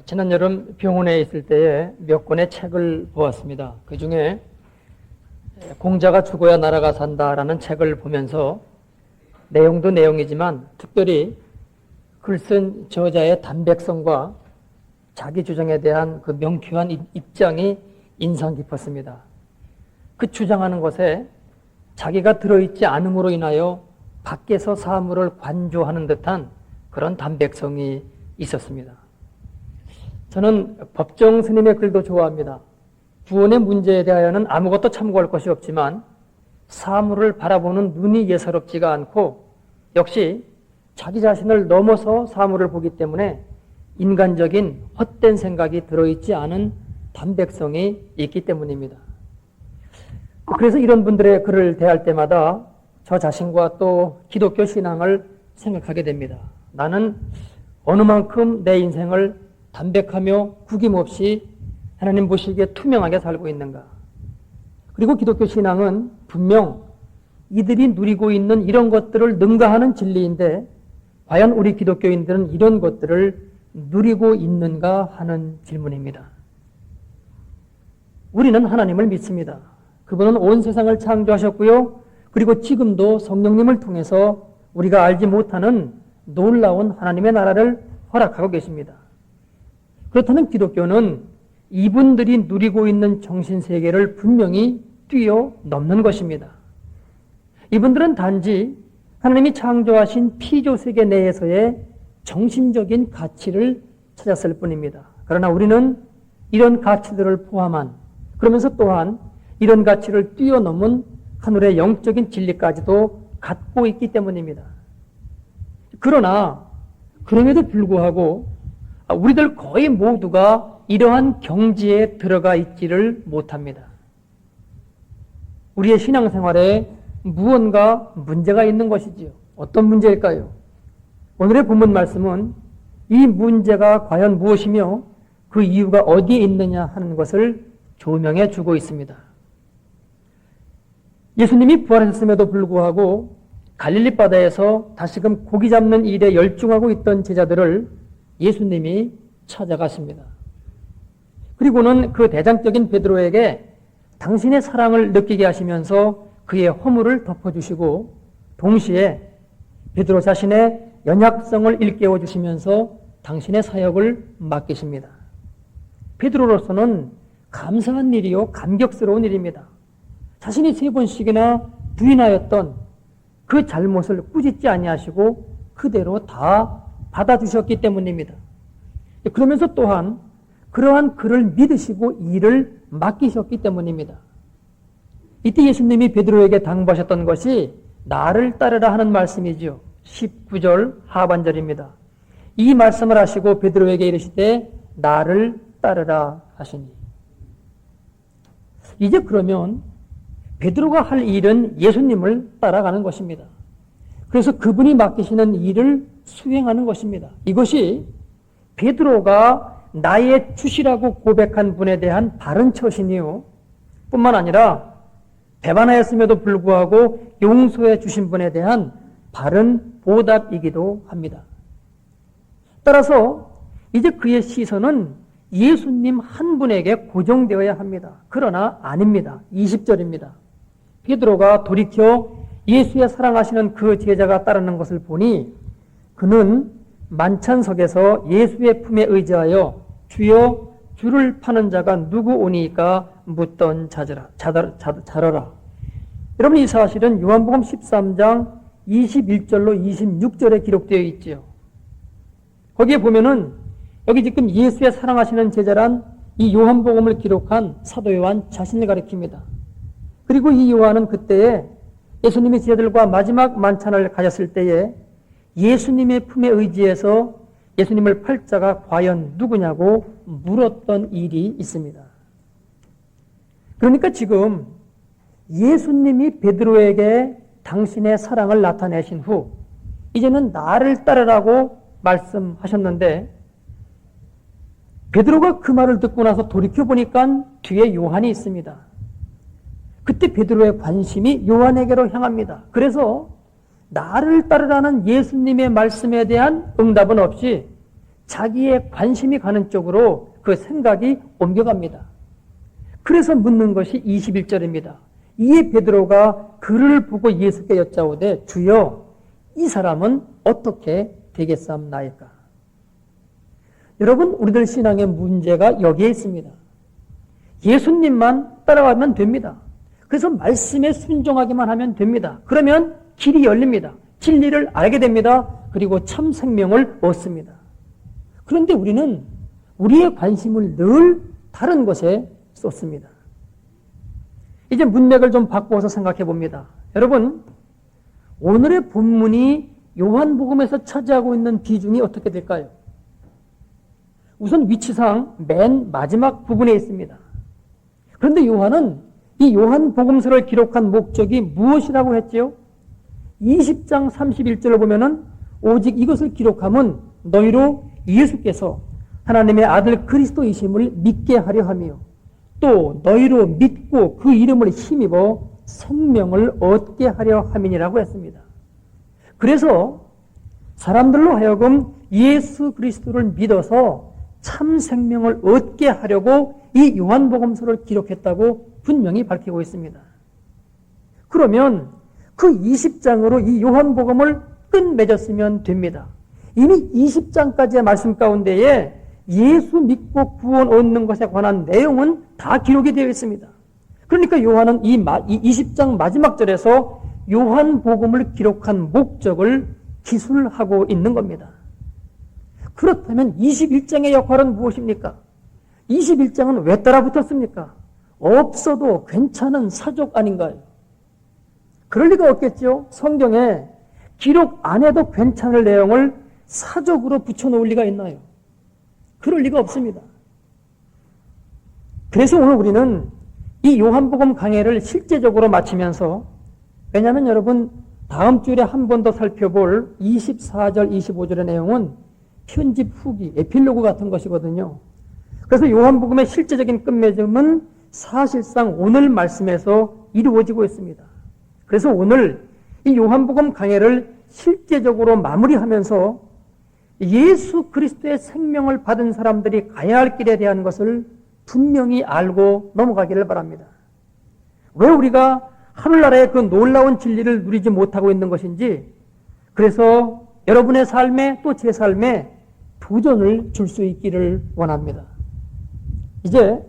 지난 여름 병원에 있을 때에 몇 권의 책을 보았습니다. 그 중에 공자가 죽어야 나라가 산다라는 책을 보면서 내용도 내용이지만 특별히 글 쓴 저자의 담백성과 자기 주장에 대한 그 명쾌한 입장이 인상 깊었습니다. 그 주장하는 것에 자기가 들어있지 않음으로 인하여 밖에서 사물을 관조하는 듯한 그런 담백성이 있었습니다. 저는 법정 스님의 글도 좋아합니다. 구원의 문제에 대하여는 아무것도 참고할 것이 없지만 사물을 바라보는 눈이 예사롭지가 않고 역시 자기 자신을 넘어서 사물을 보기 때문에 인간적인 헛된 생각이 들어있지 않은 담백성이 있기 때문입니다. 그래서 이런 분들의 글을 대할 때마다 저 자신과 또 기독교 신앙을 생각하게 됩니다. 나는 어느 만큼 내 인생을 담백하며 구김없이 하나님 보시기에 투명하게 살고 있는가. 그리고 기독교 신앙은 분명 이들이 누리고 있는 이런 것들을 능가하는 진리인데 과연 우리 기독교인들은 이런 것들을 누리고 있는가 하는 질문입니다. 우리는 하나님을 믿습니다. 그분은 온 세상을 창조하셨고요. 그리고 지금도 성령님을 통해서 우리가 알지 못하는 놀라운 하나님의 나라를 허락하고 계십니다. 그렇다면 기독교는 이분들이 누리고 있는 정신세계를 분명히 뛰어넘는 것입니다. 이분들은 단지 하나님이 창조하신 피조세계 내에서의 정신적인 가치를 찾았을 뿐입니다. 그러나 우리는 이런 가치들을 포함한 그러면서 또한 이런 가치를 뛰어넘은 하늘의 영적인 진리까지도 갖고 있기 때문입니다. 그러나 그럼에도 불구하고 우리들 거의 모두가 이러한 경지에 들어가 있지를 못합니다. 우리의 신앙생활에 무언가 문제가 있는 것이지요. 어떤 문제일까요? 오늘의 본문 말씀은 이 문제가 과연 무엇이며 그 이유가 어디에 있느냐 하는 것을 조명해 주고 있습니다. 예수님이 부활하셨음에도 불구하고 갈릴리 바다에서 다시금 고기 잡는 일에 열중하고 있던 제자들을 예수님이 찾아가십니다. 그리고는 그 대장적인 베드로에게 당신의 사랑을 느끼게 하시면서 그의 허물을 덮어주시고 동시에 베드로 자신의 연약성을 일깨워 주시면서 당신의 사역을 맡기십니다. 베드로로서는 감사한 일이요 감격스러운 일입니다. 자신이 3번씩이나 부인하였던 그 잘못을 꾸짖지 아니하시고 그대로 다 받아주셨기 때문입니다. 그러면서 또한 그러한 그를 믿으시고 일을 맡기셨기 때문입니다. 이때 예수님이 베드로에게 당부하셨던 것이 나를 따르라 하는 말씀이죠. 19절 하반절입니다. 이 말씀을 하시고 베드로에게 이르시되 나를 따르라 하시니. 이제 그러면 베드로가 할 일은 예수님을 따라가는 것입니다. 그래서 그분이 맡기시는 일을 수행하는 것입니다. 이것이 베드로가 나의 주시라고 고백한 분에 대한 바른 처신이요 뿐만 아니라 배반하였음에도 불구하고 용서해 주신 분에 대한 바른 보답이기도 합니다. 따라서 이제 그의 시선은 예수님 한 분에게 고정되어야 합니다. 그러나 아닙니다. 20절입니다. 베드로가 돌이켜 예수의 사랑하시는 그 제자가 따르는 것을 보니 그는 만찬석에서 예수의 품에 의지하여 주여 주를 파는 자가 누구 오니까 묻던 자러라. 여러분 이 사실은 요한복음 13장 21절로 26절에 기록되어 있지요. 거기에 보면은 여기 지금 예수의 사랑하시는 제자란 이 요한복음을 기록한 사도 요한 자신을 가리킵니다. 그리고 이 요한은 그때에 예수님이 제자들과 마지막 만찬을 가졌을 때에 예수님의 품에 의지해서 예수님을 팔 자가 과연 누구냐고 물었던 일이 있습니다. 그러니까 지금 예수님이 베드로에게 당신의 사랑을 나타내신 후 이제는 나를 따르라고 말씀하셨는데 베드로가 그 말을 듣고 나서 돌이켜보니까 뒤에 요한이 있습니다. 그때 베드로의 관심이 요한에게로 향합니다. 그래서 나를 따르라는 예수님의 말씀에 대한 응답은 없이 자기의 관심이 가는 쪽으로 그 생각이 옮겨갑니다. 그래서 묻는 것이 21절입니다. 이에 베드로가 그를 보고 예수께 여짜오되 주여 이 사람은 어떻게 되겠사옵나이까? 여러분, 우리들 신앙의 문제가 여기에 있습니다. 예수님만 따라가면 됩니다. 그래서 말씀에 순종하기만 하면 됩니다. 그러면 길이 열립니다. 진리를 알게 됩니다. 그리고 참 생명을 얻습니다. 그런데 우리는 우리의 관심을 늘 다른 것에 쏟습니다. 이제 문맥을 좀 바꾸어서 생각해 봅니다. 여러분, 오늘의 본문이 요한복음에서 차지하고 있는 비중이 어떻게 될까요? 우선 위치상 맨 마지막 부분에 있습니다. 그런데 요한은 이 요한복음서를 기록한 목적이 무엇이라고 했지요? 20장 31절을 보면은 오직 이것을 기록함은 너희로 예수께서 하나님의 아들 그리스도이심을 믿게 하려 하며 또 너희로 믿고 그 이름을 힘입어 생명을 얻게 하려 함이니라고 했습니다. 그래서 사람들로 하여금 예수 그리스도를 믿어서 참 생명을 얻게 하려고 이 요한복음서를 기록했다고 분명히 밝히고 있습니다. 그러면 그 20장으로 이 요한복음을 끝맺었으면 됩니다. 이미 20장까지의 말씀 가운데에 예수 믿고 구원 얻는 것에 관한 내용은 다 기록이 되어 있습니다. 그러니까 요한은 이 20장 마지막 절에서 요한복음을 기록한 목적을 기술하고 있는 겁니다. 그렇다면 21장의 역할은 무엇입니까? 21장은 왜 따라붙었습니까? 없어도 괜찮은 사족 아닌가요? 그럴 리가 없겠죠. 성경에 기록 안 해도 괜찮을 내용을 사족으로 붙여놓을 리가 있나요? 그럴 리가 없습니다. 그래서 오늘 우리는 이 요한복음 강해를 실제적으로 마치면서, 왜냐하면 여러분 다음 주에 한 번 더 살펴볼 24절 25절의 내용은 편집 후기, 에필로그 같은 것이거든요. 그래서 요한복음의 실제적인 끝맺음은 사실상 오늘 말씀에서 이루어지고 있습니다. 그래서 오늘 이 요한복음 강해를 실제적으로 마무리하면서 예수 그리스도의 생명을 받은 사람들이 가야 할 길에 대한 것을 분명히 알고 넘어가기를 바랍니다. 왜 우리가 하늘나라의 그 놀라운 진리를 누리지 못하고 있는 것인지, 그래서 여러분의 삶에 또 제 삶에 도전을 줄 수 있기를 원합니다. 이제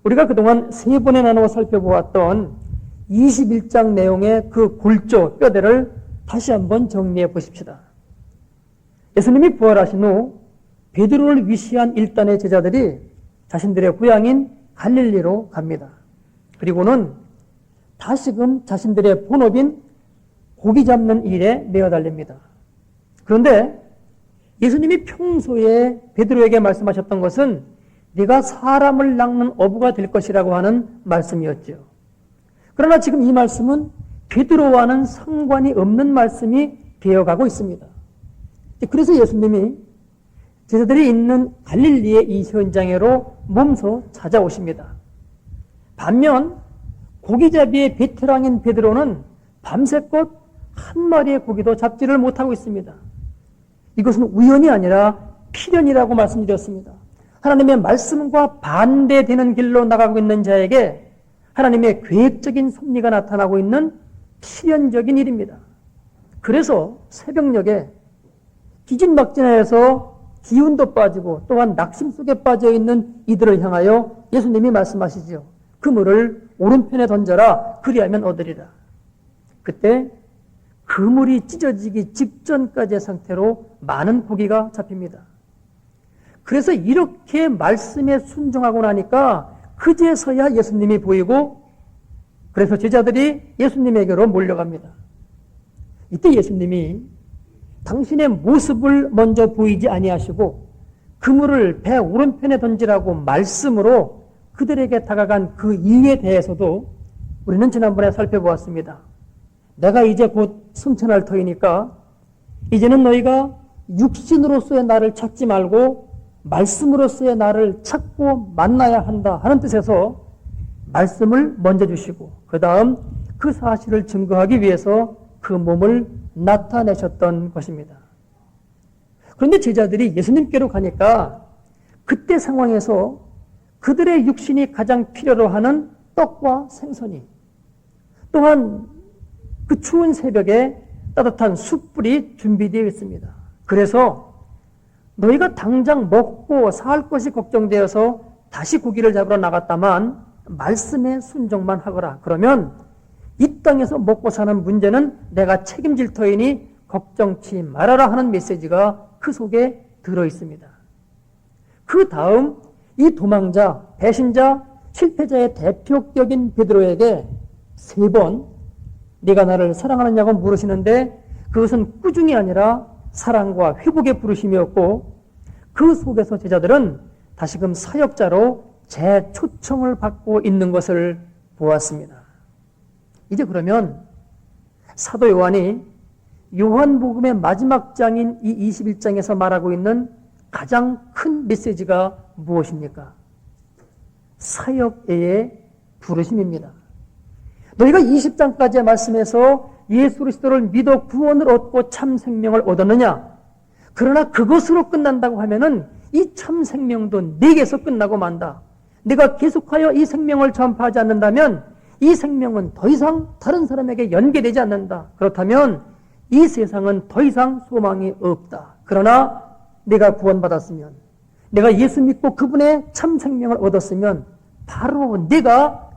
우리가 그동안 세 번에 나누어 살펴보았던 21장 내용의 그 골조, 뼈대를 다시 한번 정리해 보십시다. 예수님이 부활하신 후 베드로를 위시한 일단의 제자들이 자신들의 고향인 갈릴리로 갑니다. 그리고는 다시금 자신들의 본업인 고기 잡는 일에 매어달립니다. 그런데 예수님이 평소에 베드로에게 말씀하셨던 것은 네가 사람을 낚는 어부가 될 것이라고 하는 말씀이었죠. 그러나 지금 이 말씀은 베드로와는 상관이 없는 말씀이 되어가고 있습니다. 그래서 예수님이 제자들이 있는 갈릴리의 이 현장으로 몸소 찾아오십니다. 반면 고기잡이의 베테랑인 베드로는 밤새껏 한 마리의 고기도 잡지를 못하고 있습니다. 이것은 우연이 아니라 필연이라고 말씀드렸습니다. 하나님의 말씀과 반대되는 길로 나가고 있는 자에게 하나님의 계획적인 섭리가 나타나고 있는 필연적인 일입니다. 그래서 새벽녘에 기진막진하여서 기운도 빠지고 또한 낙심 속에 빠져있는 이들을 향하여 예수님이 말씀하시죠. 그물을 오른편에 던져라, 그리하면 얻으리라. 그때 그물이 찢어지기 직전까지의 상태로 많은 고기가 잡힙니다. 그래서 이렇게 말씀에 순종하고 나니까 그제서야 예수님이 보이고, 그래서 제자들이 예수님에게로 몰려갑니다. 이때 예수님이 당신의 모습을 먼저 보이지 아니하시고 그물을 배 오른편에 던지라고 말씀으로 그들에게 다가간 그 이유에 대해서도 우리는 지난번에 살펴보았습니다. 내가 이제 곧 승천할 터이니까 이제는 너희가 육신으로서의 나를 찾지 말고 말씀으로서의 나를 찾고 만나야 한다 하는 뜻에서 말씀을 먼저 주시고 그 다음 그 사실을 증거하기 위해서 그 몸을 나타내셨던 것입니다. 그런데 제자들이 예수님께로 가니까 그때 상황에서 그들의 육신이 가장 필요로 하는 떡과 생선이, 또한 그 추운 새벽에 따뜻한 숯불이 준비되어 있습니다. 그래서 너희가 당장 먹고 살 것이 걱정되어서 다시 고기를 잡으러 나갔다만 말씀에 순종만 하거라. 그러면 이 땅에서 먹고 사는 문제는 내가 책임질 터이니 걱정치 말아라 하는 메시지가 그 속에 들어있습니다. 그 다음 이 도망자, 배신자, 실패자의 대표격인 베드로에게 3번 네가 나를 사랑하느냐고 물으시는데 그것은 꾸중이 아니라 사랑과 회복의 부르심이었고 그 속에서 제자들은 다시금 사역자로 재초청을 받고 있는 것을 보았습니다. 이제 그러면 사도 요한이 요한복음의 마지막 장인 이 21장에서 말하고 있는 가장 큰 메시지가 무엇입니까? 사역의 부르심입니다. 너희가 20장까지의 말씀에서 예수 그리스도를 믿어 구원을 얻고 참 생명을 얻었느냐? 그러나 그것으로 끝난다고 하면은 이 참 생명도 내게서 끝나고 만다. 내가 계속하여 이 생명을 전파하지 않는다면 이 생명은 더 이상 다른 사람에게 연계되지 않는다. 그렇다면 이 세상은 더 이상 소망이 없다. 그러나 내가 구원받았으면, 내가 예수 믿고 그분의 참 생명을 얻었으면 바로 내가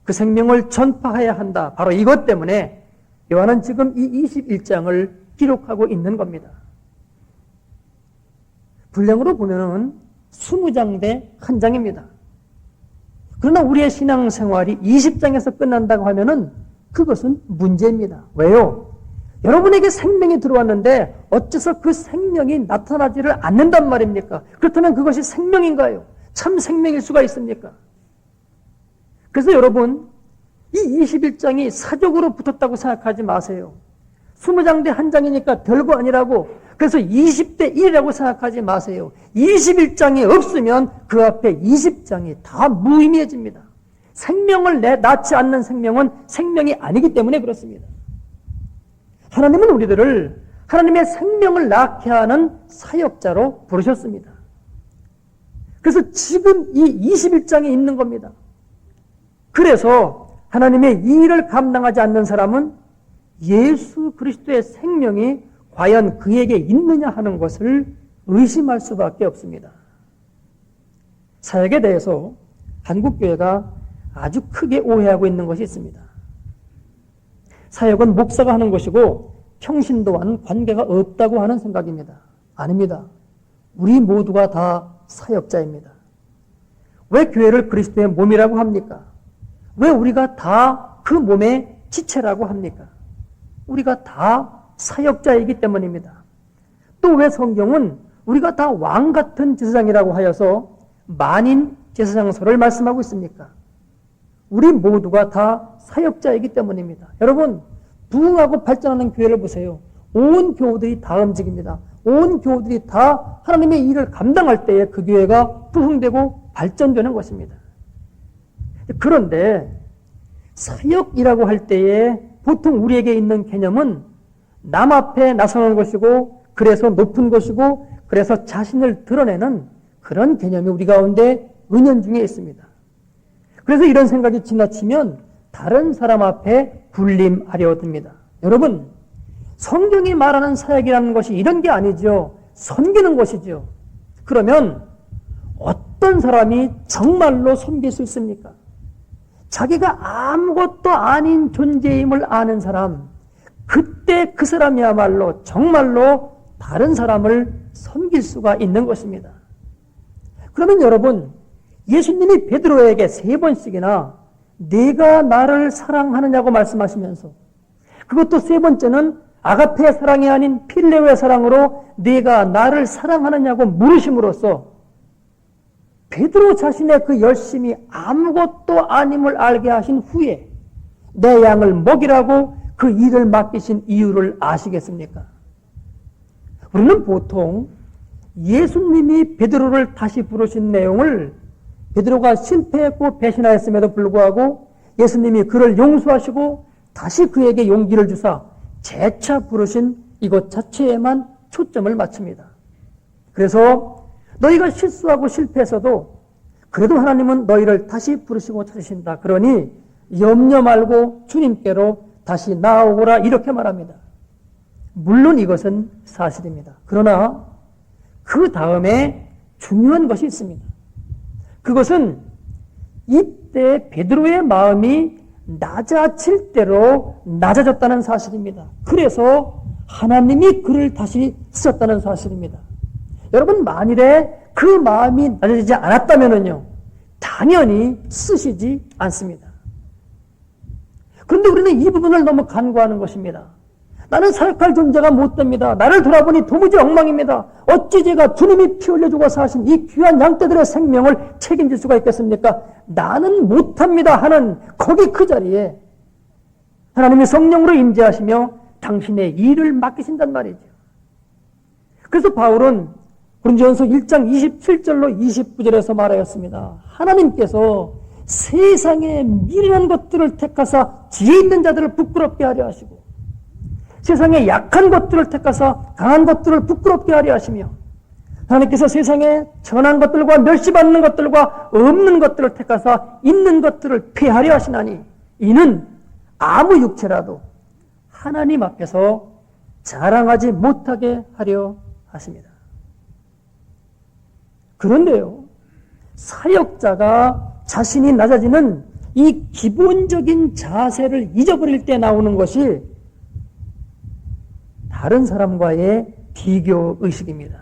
그 생명을 전파해야 한다. 바로 이것 때문에 요한은 지금 이 21장을 기록하고 있는 겁니다. 분량으로 보면은 20장 대 1장입니다. 그러나 우리의 신앙생활이 20장에서 끝난다고 하면은 그것은 문제입니다. 왜요? 여러분에게 생명이 들어왔는데 어째서 그 생명이 나타나지를 않는단 말입니까? 그렇다면 그것이 생명인가요? 참 생명일 수가 있습니까? 그래서 여러분, 이 21장이 사적으로 붙었다고 생각하지 마세요. 20장 대 1장이니까 별거 아니라고, 그래서 20대 1이라고 생각하지 마세요. 21장이 없으면 그 앞에 20장이 다 무의미해집니다. 생명을 낳지 않는 생명은 생명이 아니기 때문에 그렇습니다. 하나님은 우리들을 하나님의 생명을 낳게 하는 사역자로 부르셨습니다. 그래서 지금 이 21장에 있는 겁니다. 그래서 하나님의 이 일을 감당하지 않는 사람은 예수 그리스도의 생명이 과연 그에게 있느냐 하는 것을 의심할 수밖에 없습니다. 사역에 대해서 한국교회가 아주 크게 오해하고 있는 것이 있습니다. 사역은 목사가 하는 것이고 평신도와는 관계가 없다고 하는 생각입니다. 아닙니다. 우리 모두가 다 사역자입니다. 왜 교회를 그리스도의 몸이라고 합니까? 왜 우리가 다 그 몸의 지체라고 합니까? 우리가 다 사역자이기 때문입니다. 또 왜 성경은 우리가 다 왕 같은 제사장이라고 하여서 만인 제사장서를 말씀하고 있습니까? 우리 모두가 다 사역자이기 때문입니다. 여러분, 부흥하고 발전하는 교회를 보세요. 온 교우들이 다 움직입니다. 온 교우들이 다 하나님의 일을 감당할 때에 그 교회가 부흥되고 발전되는 것입니다. 그런데 사역이라고 할 때에 보통 우리에게 있는 개념은 남 앞에 나서는 것이고, 그래서 높은 것이고, 그래서 자신을 드러내는 그런 개념이 우리 가운데 은연중에 있습니다. 그래서 이런 생각이 지나치면 다른 사람 앞에 군림하려 듭니다. 여러분, 성경이 말하는 사역이라는 것이 이런 게 아니죠. 섬기는 것이죠. 그러면 어떤 사람이 정말로 섬길 수 있습니까? 자기가 아무것도 아닌 존재임을 아는 사람, 그때 그 사람이야말로 정말로 다른 사람을 섬길 수가 있는 것입니다. 그러면 여러분, 예수님이 베드로에게 3번씩이나 네가 나를 사랑하느냐고 말씀하시면서, 그것도 3번째는 아가페의 사랑이 아닌 필레오의 사랑으로 네가 나를 사랑하느냐고 물으심으로써 베드로 자신의 그 열심이 아무것도 아님을 알게 하신 후에 내 양을 먹이라고 그 일을 맡기신 이유를 아시겠습니까? 우리는 보통 예수님이 베드로를 다시 부르신 내용을, 베드로가 실패했고 배신하였음에도 불구하고 예수님이 그를 용서하시고 다시 그에게 용기를 주사 재차 부르신 이것 자체에만 초점을 맞춥니다. 그래서 너희가 실수하고 실패했어도 그래도 하나님은 너희를 다시 부르시고 찾으신다. 그러니 염려 말고 주님께로 다시 나아오거라, 이렇게 말합니다. 물론 이것은 사실입니다. 그러나 그 다음에 중요한 것이 있습니다. 그것은 이때 베드로의 마음이 낮아질 대로 낮아졌다는 사실입니다. 그래서 하나님이 그를 다시 쓰셨다는 사실입니다. 여러분, 만일에 그 마음이 낮아지지 않았다면요, 당연히 쓰시지 않습니다. 그런데 우리는 이 부분을 너무 간과하는 것입니다. 나는 사역할 존재가 못 됩니다. 나를 돌아보니 도무지 엉망입니다. 어찌 제가 주님이 피 흘려주고 사신 이 귀한 양떼들의 생명을 책임질 수가 있겠습니까? 나는 못합니다 하는 거기 그 자리에 하나님이 성령으로 임재하시며 당신의 일을 맡기신단 말이죠. 그래서 바울은 고린도전서 1장 27절로 29절에서 말하였습니다. 하나님께서 세상의 미련한 것들을 택하사 지혜 있는 자들을 부끄럽게 하려 하시고 세상의 약한 것들을 택하사 강한 것들을 부끄럽게 하려 하시며 하나님께서 세상에 전한 것들과 멸시받는 것들과 없는 것들을 택하사 있는 것들을 폐하려 하시나니 이는 아무 육체라도 하나님 앞에서 자랑하지 못하게 하려 하십니다. 그런데요, 사역자가 자신이 낮아지는 이 기본적인 자세를 잊어버릴 때 나오는 것이 다른 사람과의 비교의식입니다.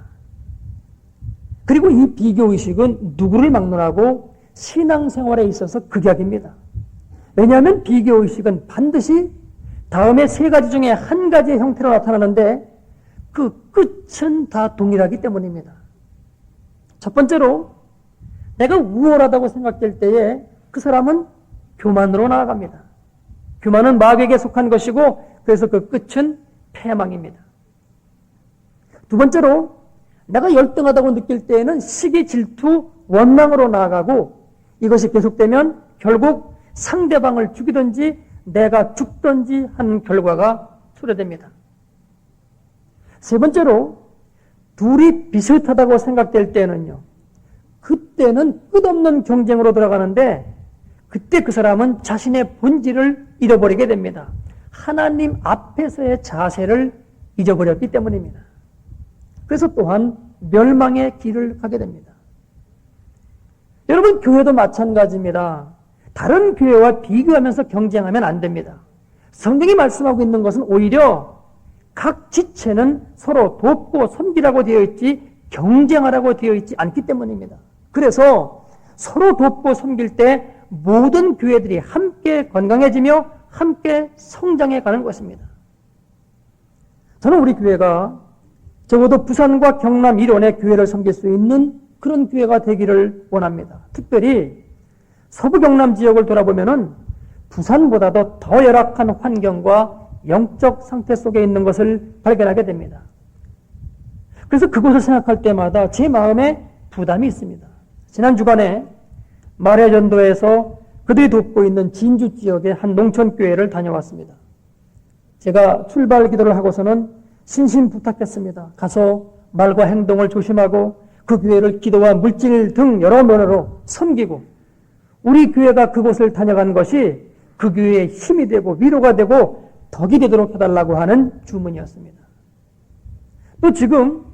그리고 이 비교의식은 누구를 막론하고 신앙생활에 있어서 극약입니다. 왜냐하면 비교의식은 반드시 다음에 세 가지 중에 한 가지의 형태로 나타나는데 그 끝은 다 동일하기 때문입니다. 첫 번째로 내가 우월하다고 생각될 때에 그 사람은 교만으로 나아갑니다. 교만은 마귀에게 속한 것이고 그래서 그 끝은 패망입니다. 두 번째로 내가 열등하다고 느낄 때에는 시기, 질투, 원망으로 나아가고 이것이 계속되면 결국 상대방을 죽이든지 내가 죽든지 하는 결과가 초래됩니다. 세 번째로 둘이 비슷하다고 생각될 때는요, 그때는 끝없는 경쟁으로 들어가는데 그때 그 사람은 자신의 본질을 잃어버리게 됩니다. 하나님 앞에서의 자세를 잊어버렸기 때문입니다. 그래서 또한 멸망의 길을 가게 됩니다. 여러분, 교회도 마찬가지입니다. 다른 교회와 비교하면서 경쟁하면 안 됩니다. 성경이 말씀하고 있는 것은 오히려 각 지체는 서로 돕고 섬기라고 되어 있지 경쟁하라고 되어 있지 않기 때문입니다. 그래서 서로 돕고 섬길 때 모든 교회들이 함께 건강해지며 함께 성장해 가는 것입니다. 저는 우리 교회가 적어도 부산과 경남 일원의 교회를 섬길 수 있는 그런 교회가 되기를 원합니다. 특별히 서부 경남 지역을 돌아보면은 부산보다도 더 열악한 환경과 영적 상태 속에 있는 것을 발견하게 됩니다. 그래서 그곳을 생각할 때마다 제 마음에 부담이 있습니다. 지난 주간에 마례전도에서 그들이 돕고 있는 진주 지역의 한 농촌교회를 다녀왔습니다. 제가 출발 기도를 하고서는 신신부탁했습니다. 가서 말과 행동을 조심하고 그 교회를 기도와 물질 등 여러 면으로 섬기고 우리 교회가 그곳을 다녀간 것이 그 교회의 힘이 되고 위로가 되고 덕이 되도록 해달라고 하는 주문이었습니다. 또 지금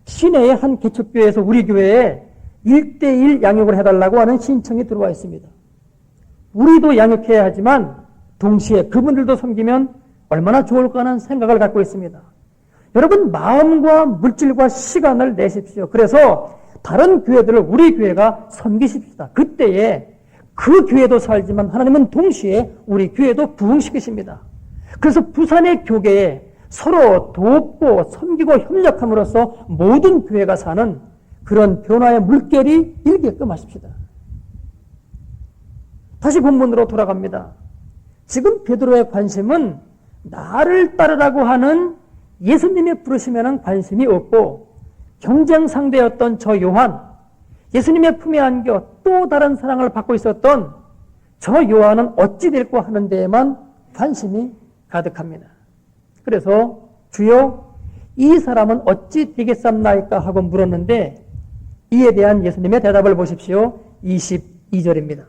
시내의 한 개척교회에서 우리 교회에 1:1 양육을 해달라고 하는 신청이 들어와 있습니다. 우리도 양육해야 하지만 동시에 그분들도 섬기면 얼마나 좋을까 하는 생각을 갖고 있습니다. 여러분, 마음과 물질과 시간을 내십시오. 그래서 다른 교회들을 우리 교회가 섬기십시다. 그때에 그 교회도 살지만 하나님은 동시에 우리 교회도 부흥시키십니다. 그래서 부산의 교계에 서로 돕고 섬기고 협력함으로써 모든 교회가 사는 그런 변화의 물결이 일게끔 하십시다. 다시 본문으로 돌아갑니다. 지금 베드로의 관심은 나를 따르라고 하는 예수님의 부르심에는 관심이 없고 경쟁 상대였던 저 요한, 예수님의 품에 안겨 또 다른 사랑을 받고 있었던 저 요한은 어찌 될까 하는 데에만 관심이 가득합니다. 그래서 주여 이 사람은 어찌 되겠삼나이까 하고 물었는데 이에 대한 예수님의 대답을 보십시오. 22절입니다.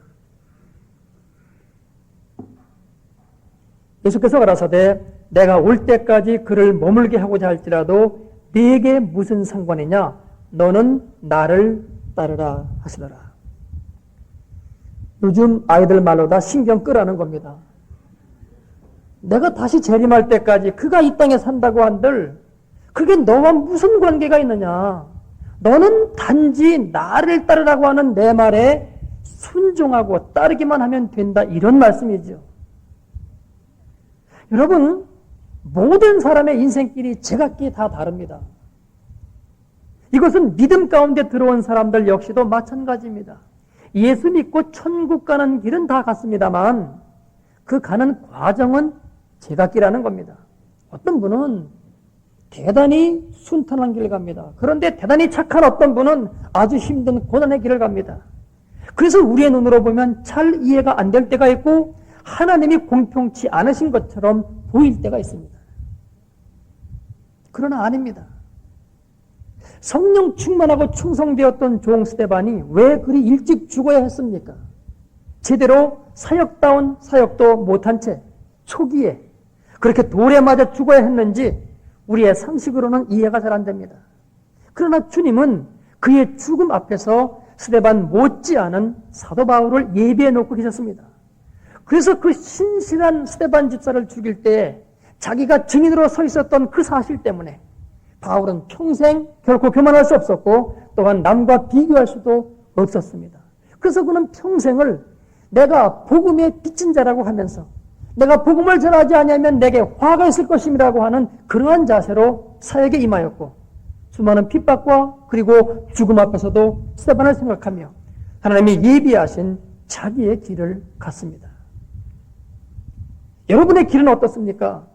예수께서 가라사대 내가 올 때까지 그를 머물게 하고자 할지라도 네게 무슨 상관이냐? 너는 나를 따르라 하시더라. 요즘 아이들 말로 다 신경 끄라는 겁니다. 내가 다시 재림할 때까지 그가 이 땅에 산다고 한들 그게 너와 무슨 관계가 있느냐? 너는 단지 나를 따르라고 하는 내 말에 순종하고 따르기만 하면 된다. 이런 말씀이죠. 여러분, 모든 사람의 인생길이 제각기 다 다릅니다. 이것은 믿음 가운데 들어온 사람들 역시도 마찬가지입니다. 예수 믿고 천국 가는 길은 다 같습니다만 그 가는 과정은 제각기라는 겁니다. 어떤 분은 대단히 순탄한 길을 갑니다. 그런데 대단히 착한 어떤 분은 아주 힘든 고난의 길을 갑니다. 그래서 우리의 눈으로 보면 잘 이해가 안 될 때가 있고 하나님이 공평치 않으신 것처럼 보일 때가 있습니다. 그러나 아닙니다. 성령 충만하고 충성되었던 종 스데반이 왜 그리 일찍 죽어야 했습니까? 제대로 사역다운 사역도 못한 채 초기에 그렇게 돌에 맞아 죽어야 했는지 우리의 상식으로는 이해가 잘 안 됩니다. 그러나 주님은 그의 죽음 앞에서 스데반 못지않은 사도 바울을 예비해 놓고 계셨습니다. 그래서 그 신실한 스데반 집사를 죽일 때 자기가 증인으로 서 있었던 그 사실 때문에 바울은 평생 결코 교만할 수 없었고 또한 남과 비교할 수도 없었습니다. 그래서 그는 평생을 내가 복음의 빚진 자라고 하면서 내가 복음을 전하지 않으면 내게 화가 있을 것임이라고 하는 그러한 자세로 사역에 임하였고 수많은 핍박과 그리고 죽음 앞에서도 스데반을 생각하며 하나님이 예비하신 자기의 길을 갔습니다. 여러분의 길은 어떻습니까?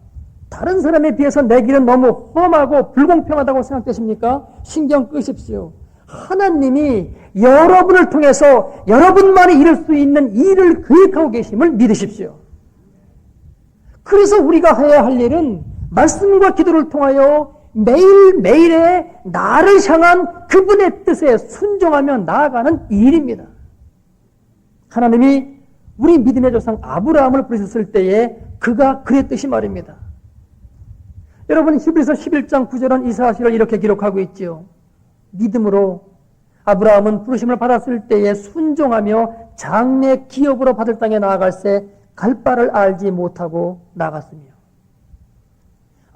다른 사람에 비해서 내 길은 너무 험하고 불공평하다고 생각되십니까? 신경 끄십시오. 하나님이 여러분을 통해서 여러분만이 이룰 수 있는 일을 계획하고 계심을 믿으십시오. 그래서 우리가 해야 할 일은 말씀과 기도를 통하여 매일매일의 나를 향한 그분의 뜻에 순종하며 나아가는 일입니다. 하나님이 우리 믿음의 조상 아브라함을 부르셨을 때에 그가 그랬듯이 말입니다. 여러분 히브리서 11장 9절은 이 사실을 이렇게 기록하고 있지요. 믿음으로 아브라함은 부르심을 받았을 때에 순종하며 장래 기업으로 받을 땅에 나아갈새 갈 바를 알지 못하고 나갔으며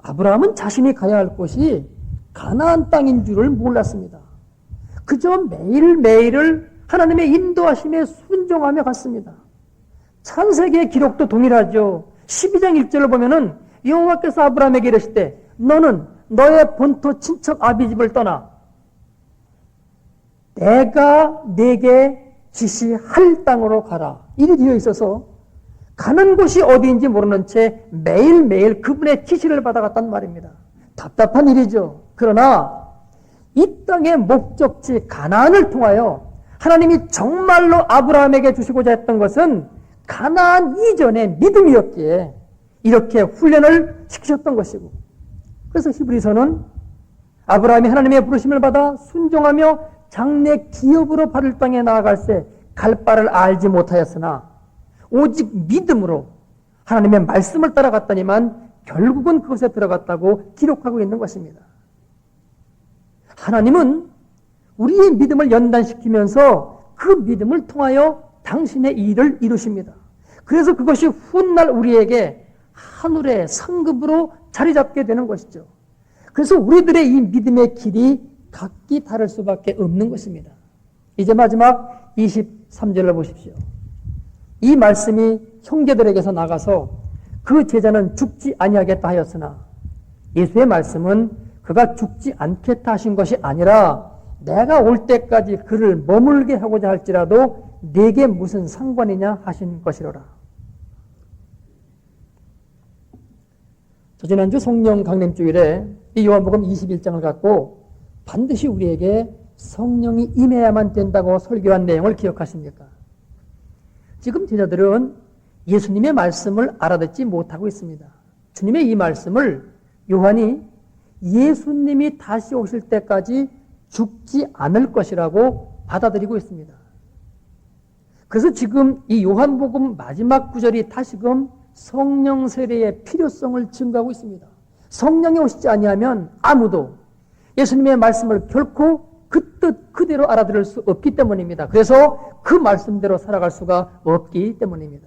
아브라함은 자신이 가야 할 곳이 가나안 땅인 줄을 몰랐습니다. 그저 매일매일을 하나님의 인도하심에 순종하며 갔습니다. 창세기의 기록도 동일하죠. 12장 1절을 보면은 여호와께서 아브라함에게 이르시되 너는 너의 본토 친척 아비집을 떠나 내가 네게 지시할 땅으로 가라. 이리 되어 있어서 가는 곳이 어디인지 모르는 채 매일매일 그분의 지시를 받아갔단 말입니다. 답답한 일이죠. 그러나 이 땅의 목적지 가나안을 통하여 하나님이 정말로 아브라함에게 주시고자 했던 것은 가나안 이전의 믿음이었기에 이렇게 훈련을 시키셨던 것이고 그래서 히브리서는 아브라함이 하나님의 부르심을 받아 순종하며 장래 기업으로 받을 땅에 나아갈새 갈 바를 알지 못하였으나 오직 믿음으로 하나님의 말씀을 따라갔더니만 결국은 그것에 들어갔다고 기록하고 있는 것입니다. 하나님은 우리의 믿음을 연단시키면서 그 믿음을 통하여 당신의 일을 이루십니다. 그래서 그것이 훗날 우리에게 하늘의 상급으로 자리 잡게 되는 것이죠. 그래서 우리들의 이 믿음의 길이 각기 다를 수밖에 없는 것입니다. 이제 마지막 23절을 보십시오. 이 말씀이 형제들에게서 나가서 그 제자는 죽지 아니하겠다 하였으나 예수의 말씀은 그가 죽지 않겠다 하신 것이 아니라 내가 올 때까지 그를 머물게 하고자 할지라도 네게 무슨 상관이냐 하신 것이로라. 지난주 성령 강림주일에 이 요한복음 21장을 갖고 반드시 우리에게 성령이 임해야만 된다고 설교한 내용을 기억하십니까? 지금 제자들은 예수님의 말씀을 알아듣지 못하고 있습니다. 주님의 이 말씀을 요한이 예수님이 다시 오실 때까지 죽지 않을 것이라고 받아들이고 있습니다. 그래서 지금 이 요한복음 마지막 구절이 다시금 성령 세례의 필요성을 증가하고 있습니다. 성령이 오시지 아니하면 아무도 예수님의 말씀을 결코 그 뜻 그대로 알아들을 수 없기 때문입니다. 그래서 그 말씀대로 살아갈 수가 없기 때문입니다.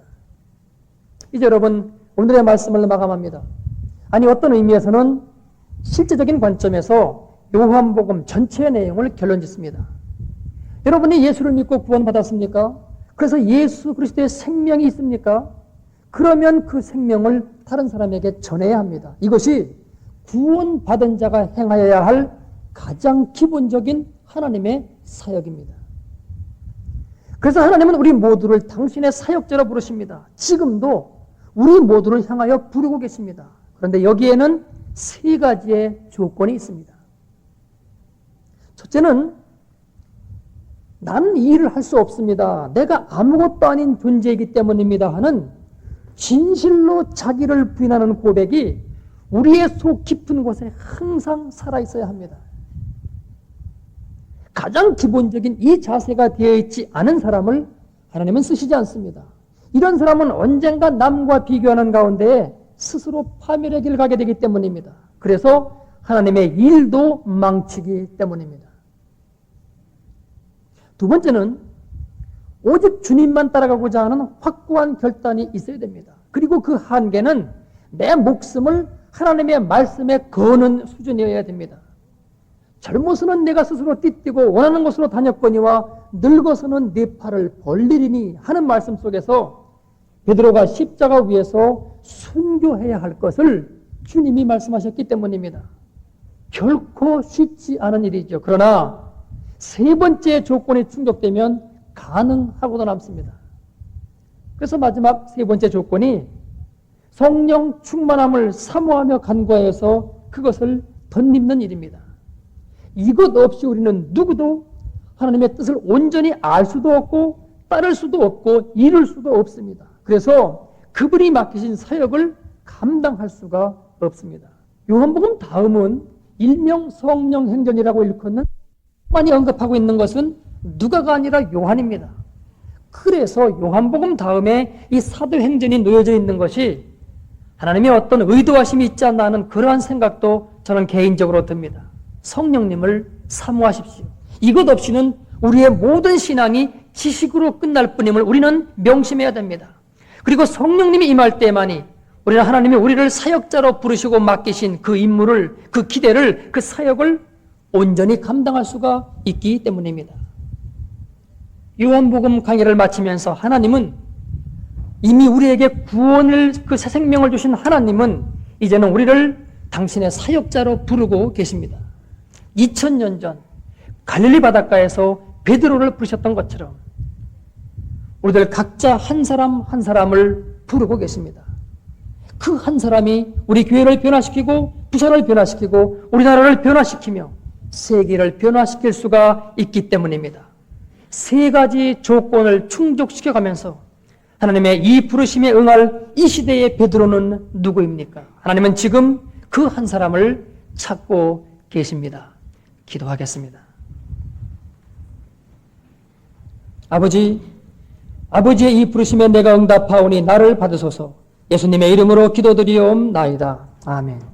이제 여러분, 오늘의 말씀을 마감합니다. 아니, 어떤 의미에서는 실제적인 관점에서 요한복음 전체의 내용을 결론 짓습니다. 여러분이 예수를 믿고 구원받았습니까? 그래서 예수 그리스도의 생명이 있습니까? 그러면 그 생명을 다른 사람에게 전해야 합니다. 이것이 구원받은 자가 행하여야 할 가장 기본적인 하나님의 사역입니다. 그래서 하나님은 우리 모두를 당신의 사역자로 부르십니다. 지금도 우리 모두를 향하여 부르고 계십니다. 그런데 여기에는 세 가지의 조건이 있습니다. 첫째는 나는 이 일을 할 수 없습니다. 내가 아무것도 아닌 존재이기 때문입니다 하는 진실로 자기를 부인하는 고백이 우리의 속 깊은 곳에 항상 살아있어야 합니다. 가장 기본적인 이 자세가 되어 있지 않은 사람을 하나님은 쓰시지 않습니다. 이런 사람은 언젠가 남과 비교하는 가운데 스스로 파멸의 길을 가게 되기 때문입니다. 그래서 하나님의 일도 망치기 때문입니다. 두 번째는 오직 주님만 따라가고자 하는 확고한 결단이 있어야 됩니다. 그리고 그 한계는 내 목숨을 하나님의 말씀에 거는 수준이어야 됩니다. 젊어서는 내가 스스로 띠뛰고 원하는 곳으로 다녔거니와 늙어서는 네 팔을 벌리리니 하는 말씀 속에서 베드로가 십자가 위에서 순교해야 할 것을 주님이 말씀하셨기 때문입니다. 결코 쉽지 않은 일이죠. 그러나 세 번째 조건이 충족되면 가능하고도 남습니다. 그래서 마지막 세 번째 조건이 성령 충만함을 사모하며 간구하여서 그것을 덧입는 일입니다. 이것 없이 우리는 누구도 하나님의 뜻을 온전히 알 수도 없고 따를 수도 없고 이룰 수도 없습니다. 그래서 그분이 맡기신 사역을 감당할 수가 없습니다. 요한복음 다음은 일명 성령 행전이라고 일컫는 많이 언급하고 있는 것은 누가가 아니라 요한입니다. 그래서 요한복음 다음에 이 사도행전이 놓여져 있는 것이 하나님의 어떤 의도하심이 있지 않나 하는 그러한 생각도 저는 개인적으로 듭니다. 성령님을 사모하십시오. 이것 없이는 우리의 모든 신앙이 지식으로 끝날 뿐임을 우리는 명심해야 됩니다. 그리고 성령님이 임할 때만이 우리는 하나님이 우리를 사역자로 부르시고 맡기신 그 임무를, 그 기대를, 그 사역을 온전히 감당할 수가 있기 때문입니다. 요한복음 강의를 마치면서 하나님은 이미 우리에게 구원을, 그 새 생명을 주신 하나님은 이제는 우리를 당신의 사역자로 부르고 계십니다. 2000년 전 갈릴리 바닷가에서 베드로를 부르셨던 것처럼 우리들 각자 한 사람 한 사람을 부르고 계십니다. 그 한 사람이 우리 교회를 변화시키고 부산을 변화시키고 우리나라를 변화시키며 세계를 변화시킬 수가 있기 때문입니다. 세 가지 조건을 충족시켜가면서 하나님의 이 부르심에 응할 이 시대의 베드로는 누구입니까? 하나님은 지금 그 한 사람을 찾고 계십니다. 기도하겠습니다. 아버지의 이 부르심에 내가 응답하오니 나를 받으소서. 예수님의 이름으로 기도드리옵나이다. 아멘.